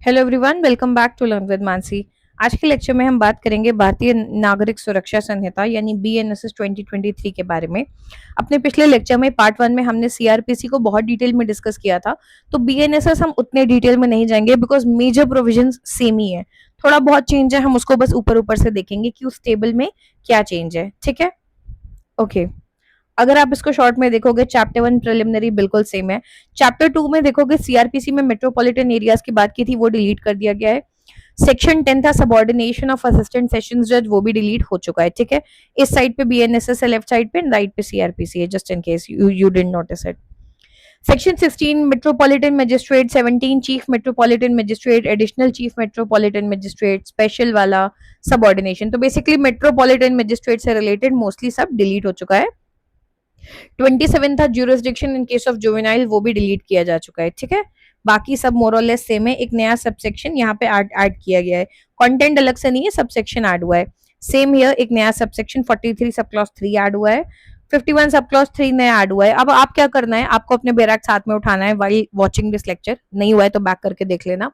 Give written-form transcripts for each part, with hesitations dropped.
Hello everyone, welcome back to learn with Mansi. आज के lecture में हम बात करेंगे भारतीय नागरिक सुरक्षा संहिता यानी बीएनएसएस 2023 के बारे में। अपने पिछले लेक्चर में पार्ट 1 में हमने सीआरपीसी को बहुत डिटेल में डिस्कस किया था, तो बीएनएसएस हम उतने डिटेल में नहीं जाएंगे बिकॉज मेजर प्रोविजंस सेम ही है। थोड़ा बहुत चेंज है, हम उसको बस ऊपर ऊपर से देखेंगे कि उस टेबल में क्या चेंज है। ठीक है, ओके। अगर आप इसको शॉर्ट में देखोगे, चैप्टर 1 प्रिलिमिनरी बिल्कुल सेम है। चैप्टर 2 में देखोगे सीआरपीसी में मेट्रोपॉलिटन एरियाज की बात की थी, वो डिलीट कर दिया गया है। सेक्शन 10 था सबॉर्डिनेशन ऑफ असिस्टेंट सेशंस जज, वो भी डिलीट हो चुका है। ठीक है, इस साइड पे बीएनएसएस है, लेफ्ट साइड पे, राइट पे सीआरपीसी है, just in case you didn't notice it. Section 16 metropolitan magistrate, 17 chief metropolitan magistrate, additional chief metropolitan magistrate, special वाला सबॉर्डिनेशन। तो बेसिकली मेट्रोपॉलिटन मजिस्ट्रेट से रिलेटेड मोस्टली सब डिलीट हो चुका है। 27 था jurisdiction in case of juvenile, वो भी डिलीट किया जा चुका है। ठीक है, बाकी सब मोर और लेस सेम है। एक नया सबसेक्शन यहाँ पे ऐड किया गया है, कंटेंट अलग से नहीं है, सबसेक्शन ऐड हुआ है। सेम हियर एक नया सबसेक्शन 43 सब क्लॉज 3 ऐड हुआ है, 51 सब क्लॉज 3 नया ऐड हुआ है। अब आप क्या करना है, आपको अपने बैराक साथ में उठाना है व्हाइल वाचिंग दिस लेक्चर। नहीं हुआ है तो बैक करके देख लेना।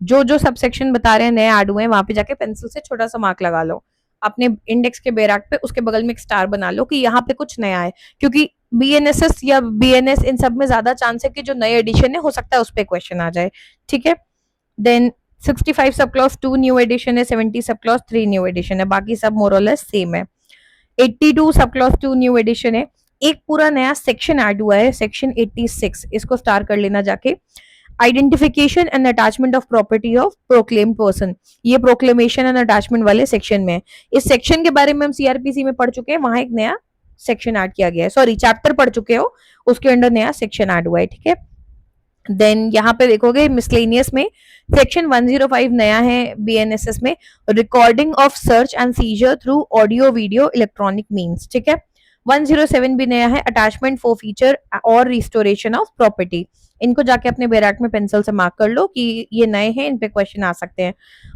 जो जो सबसेक्शन बता रहे हैं नए ऐड हुए हैं, वहां पे जाके पेंसिल से छोटा सा मार्क लगा लो अपने इंडेक्स के बैराक पे, उसके बगल में एक स्टार बना लो कि यहाँ पे कुछ नया है, क्योंकि बीएनएसएस या बीएनएस इन सब में ज्यादा चांस है कि जो नए एडिशन है हो सकता है उस पर क्वेश्चन आ जाए। ठीक है, then 65 sub clause 2 new addition है, 70 सब क्लॉज 3 न्यू एडिशन है, बाकी सब मोर और लेस सेम है। 82 सब क्लॉज 2 न्यू एडिशन है। एक पूरा नया सेक्शन ऐड हुआ है, सेक्शन 86, इसको स्टार कर लेना जाके। Identification and attachment of property of proclaim person, ये प्रोक्लेमेशन एंड अटैचमेंट वाले सेक्शन में। इस सेक्शन के बारे में हम सीआरपीसी में पढ़ चुके हैं, वहां एक नया सेक्शन ऐड किया गया है। सॉरी, चैप्टर पढ़ चुके हो, उसके अंडर नया सेक्शन ऐड हुआ है। ठीक है, देन यहाँ पे देखोगे मिसलेनियस में सेक्शन 105 नया है बीएनएसएस में, recording of search and seizure through audio video electronic means. ठीक है, 107 भी नया है, अटैचमेंट फॉर फीचर और रिस्टोरेशन ऑफ प्रॉपर्टी। इनको जाके अपने बैराक में पेंसिल से मार्क कर लो कि ये नए हैं, इन पे क्वेश्चन आ सकते हैं।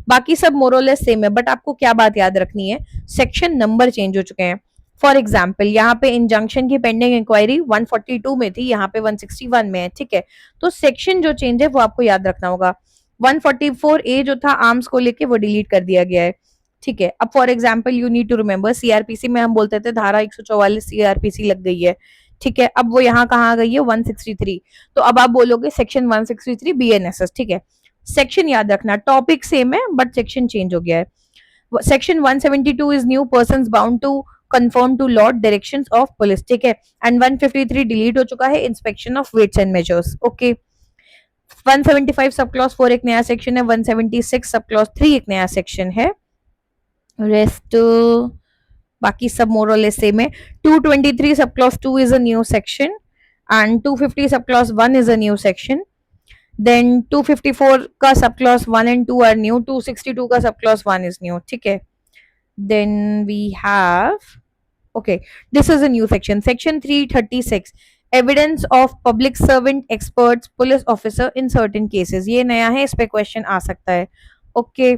बाकी सब मोरलेस सेम है, बट आपको क्या बात याद रखनी है, सेक्शन नंबर चेंज हो चुके हैं। फॉर एग्जाम्पल यहाँ पे इंजंक्शन की पेंडिंग इंक्वायरी 142 में थी, यहाँ पे 161 में है। ठीक है, तो सेक्शन जो चेंज है वो आपको याद रखना होगा। 144A जो था आर्म्स को लेके, वो डिलीट कर दिया गया है। ठीक है, अब for example you need to remember, CrPC में हम बोलते थे धारा 144 सीआरपीसी लग गई है। ठीक है, अब वो यहाँ कहाँ आ गई है, 163। तो अब आप बोलोगे सेक्शन 163 बीएनएसएस। ठीक है, सेक्शन याद रखना, टॉपिक सेम है बट सेक्शन चेंज हो गया है। Section 172 is new persons bound to conform to law directions of police. ठीक है, एंड 153 डिलीट हो चुका है, inspection of weights and measures. Okay, 175 sub clause 4 एक नया सेक्शन है, 176 सब क्लॉज 3 एक नया सेक्शन है। रेस्ट बाकी सब मोर और लेस सेम है। 223 sub clause 2 is a new section and 250 sub clause 1 is a new section. Then 254 का sub clause 1 and 2 are new. 262 का सब क्लॉज 1 is new. ठीक है, then we have, okay, this is a new section, section 336, evidence of public servant, experts, police officer in certain cases, ये नया है, इस पे question आ सकता है। okay,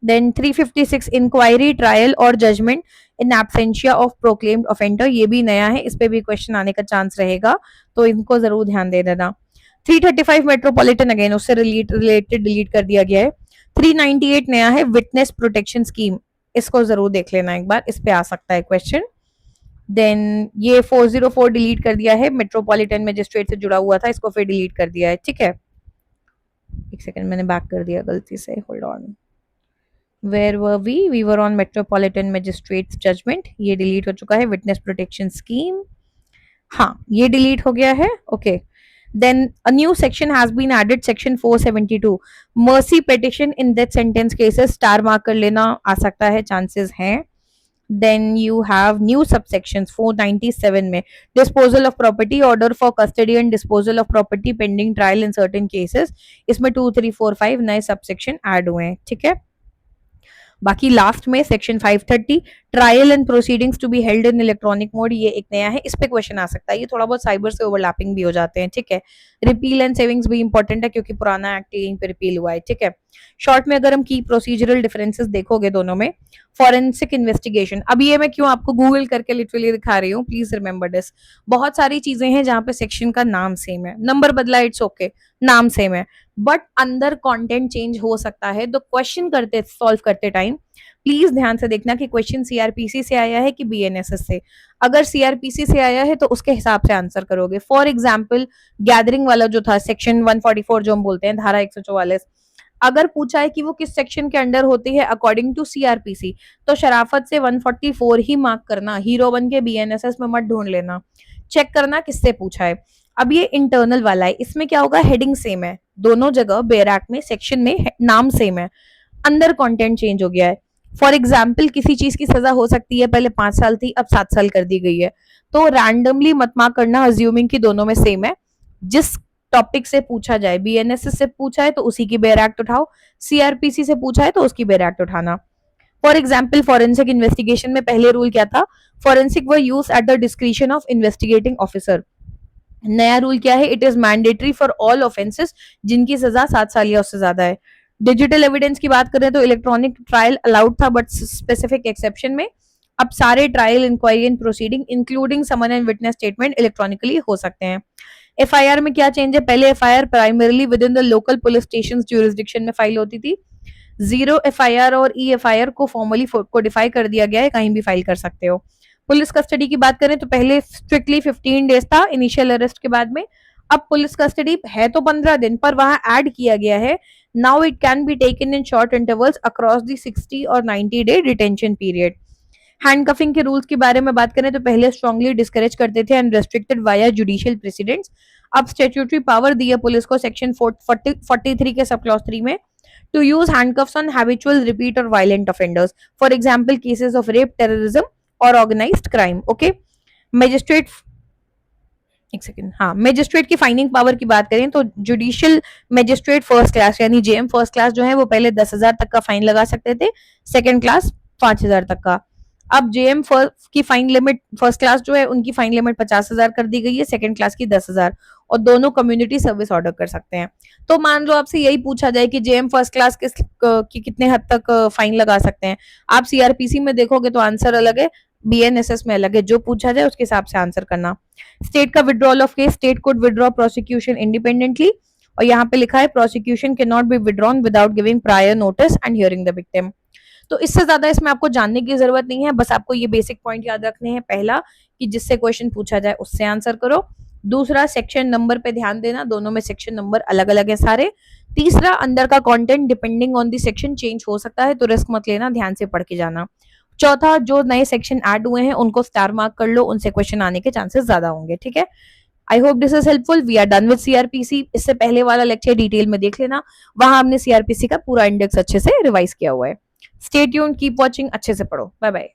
then 356 इंक्वायरी, ट्रायल और judgment in absentia of proclaimed offender, ये भी नया है, इस पे भी क्वेश्चन आने का चांस रहेगा, तो इनको जरूर ध्यान दे देना। 335 मेट्रोपॉलिटन, अगेन उससे रिलेटेड डिलीट कर दिया गया है। 398 नया है, विटनेस प्रोटेक्शन स्कीम, इसको जरूर देख लेना एक बार, इस पे आ सकता है क्वेश्चन। देन ये 404 डिलीट कर दिया है, मेट्रोपॉलिटन मजिस्ट्रेट से जुड़ा हुआ था, इसको फिर डिलीट कर दिया है। ठीक है, एक सेकंड, मैंने बैक कर दिया गलती से, hold on. Where were we were on metropolitan magistrates judgment, ये डिलीट हो चुका है। विटनेस प्रोटेक्शन स्कीम, हाँ ये डिलीट हो गया है। Okay, then a new section has been added, section 472, mercy petition in death sentence cases, star mark कर लेना, आ सकता है, chances हैं। then you have new subsections 497 में disposal of property, order for custody and disposal of property pending trial in certain cases, इसमें 2 3 4 5 नए subsection add हुए हैं। ठीक है, बाकी लास्ट में section 530 trial and proceedings to be held in electronic mode, ये एक नया है, इस पे क्वेश्चन आ सकता है, ये थोड़ा बहुत साइबर से ओवरलैपिंग भी हो जाते हैं, ठीक है। रिपील एंड सेविंग्स भी इंपॉर्टेंट है क्योंकि पुराना एक्ट यहीं पे रिपील हुआ है, ठीक है। शॉर्ट में अगर हम की प्रोसीजरल डिफरेंसेस देखोगे दोनों में, फॉरेंसिक इन्वेस्टिगेशन, अब ये मैं क्यों आपको गूगल करके लिटरली दिखा रही हूँ, प्लीज रिमेंबर दिस। बहुत सारी चीजें हैं जहां पे सेक्शन का नाम सेम है, नंबर बदला इट्स ओके, नाम सेम है, बट अंदर कंटेंट चेंज हो सकता है। तो क्वेश्चन करते सॉल्व करते टाइम प्लीज ध्यान से देखना कि क्वेश्चन सीआरपीसी से आया है कि बीएनएसएस से। अगर सीआरपीसी से आया है तो उसके हिसाब से आंसर करोगे। फॉर एग्जाम्पल गैदरिंग वाला जो था सेक्शन 144 जो हम बोलते हैं, धारा 144, अगर पूछा है कि वो किस सेक्शन के अंडर होती है अकॉर्डिंग टू सीआरपीसी, तो शराफत से 144 ही मार्क करना, हीरो बन के बीएनएसएस में मत ढूंढ लेना, चेक करना किससे पूछा है। अब ये इंटरनल वाला है, इसमें क्या होगा, हेडिंग सेम है दोनों जगह, बेयर एक्ट में सेक्शन में नाम सेम है, अंदर कंटेंट चेंज हो गया है। फॉर एग्जाम्पल किसी चीज की सजा हो सकती है, पहले 5 साल थी अब 7 साल कर दी गई है, तो रैंडमली मत मार्क करना, अज्यूमिंग की दोनों में सेम है। जिस टॉपिक से पूछा जाए, बीएनएसएस से पूछा है तो उसी की बेयर एक्ट उठाओ, सीआरपीसी से पूछा है तो उसकी बेयर एक्ट उठाना। फॉर एग्जाम्पल फॉरेंसिक इन्वेस्टिगेशन में पहले रूल क्या था, forensic were use at the discretion of investigating officer. नया रूल क्या है, it is mandatory for all offences जिनकी सजा 7 साल या उससे ज्यादा है। डिजिटल एविडेंस की बात करें तो इलेक्ट्रॉनिक ट्रायल अलाउड था बट स्पेसिफिक एक्सेप्शन में अब सारे trial, inquiry and proceeding including summon and witness statement electronically हो सकते हैं। एफआईआर में क्या चेंज है, पहले FIR primarily within the local police station jurisdiction में फाइल होती थी, जीरो एफआईआर और ई एफआईआर को फॉर्मली कोडिफाई कर दिया गया है, कहीं भी फाइल कर सकते हो। पुलिस कस्टडी की बात करें तो पहले स्ट्रिक्टली 15 डेज था इनिशियल अरेस्ट के बाद में, अब पुलिस कस्टडी है तो 15 दिन पर वहां ऐड किया गया है, now it can be taken in short intervals across the 60 और 90 डे डिटेंशन पीरियड। हैंडकफिंग के रूल्स के बारे में बात करें तो पहले स्ट्रांगली डिस्करेज करते थे and restricted via judicial precedents, अब स्टैट्यूटरी पावर दी है पुलिस को सेक्शन 43 के सब क्लॉज 3 में to use handcuffs on habitual, repeat or violent offenders. For example, cases of rape, terrorism or organized crime. Okay, magistrate, एक second, हाँ, magistrate की fining power की बात करें तो जुडिशियल मजिस्ट्रेट फर्स्ट क्लास यानी जेएम फर्स्ट क्लास जो है वो पहले 10,000 तक का फाइन लगा सकते थे, सेकंड क्लास 5,000 तक का। अब जेएम की फाइन लिमिट फर्स्ट क्लास जो है उनकी फाइन लिमिट 50,000 कर दी गई है, सेकंड क्लास की 10,000, और दोनों कम्युनिटी सर्विस ऑर्डर कर सकते हैं। तो मान लो आपसे यही पूछा जाए कि जेएम फर्स्ट क्लास की कितने हद तक फाइन लगा सकते हैं, आप सीआरपीसी में देखोगे तो आंसर अलग है, बीएनएसएस में अलग है, जो पूछा जाए उसके हिसाब से आंसर करना। स्टेट का withdrawal of case, state could withdraw prosecution independently, और यहाँ पे लिखा है prosecution can not be withdrawn without giving prior notice and hearing the victim. तो इससे ज्यादा इसमें आपको जानने की जरूरत नहीं है, बस आपको ये बेसिक पॉइंट याद रखने हैं। पहला कि जिससे क्वेश्चन पूछा जाए उससे आंसर करो, दूसरा सेक्शन नंबर पे ध्यान देना, दोनों में सेक्शन नंबर अलग अलग है सारे, तीसरा अंदर का content depending on the section change हो सकता है तो रिस्क मत लेना, ध्यान से पढ़ के जाना, चौथा जो नए सेक्शन ऐड हुए हैं उनको स्टार मार्क कर लो, उनसे क्वेश्चन आने के चांसेस ज्यादा होंगे, ठीक है। I hope this is helpful. We are done with CrPC. इससे पहले वाला लेक्चर डिटेल में देख लेना, वहां हमने सीआरपीसी का पूरा इंडेक्स अच्छे से रिवाइज किया हुआ है। स्टे ट्यून्ड, कीप वॉचिंग, अच्छे से पढ़ो, बाय बाय।